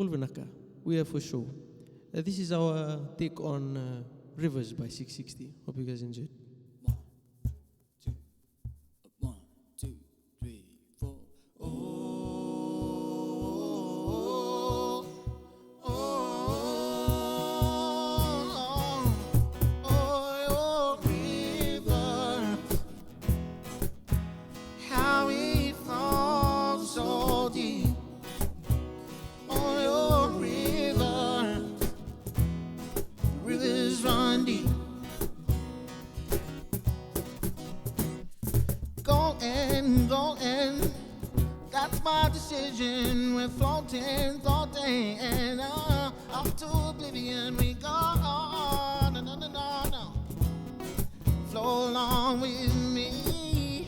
Bulvanaka, we are for show. This is our take on Rivers by 660. Hope you guys enjoyed. 1, 2, 3, 4. Oh, oh, oh, river, how it falls so deep. Oh, your river, rivers run deep. Going, that's my decision. We're floating, up to oblivion we go. No. Flow along with me.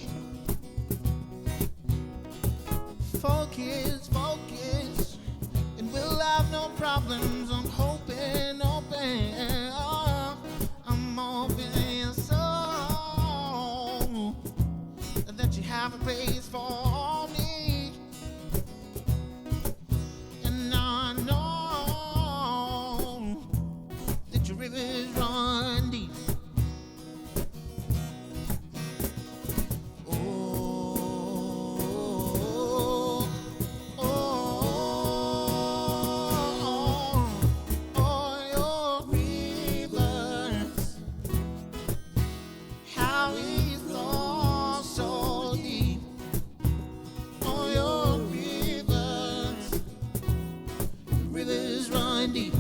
Focus, and we'll have no problems. I'm hoping, I'm hoping so that you have a place for me, and I know that your rivers run deep. Oh, your rivers, how it flows so deep. Oh, your rivers run deep.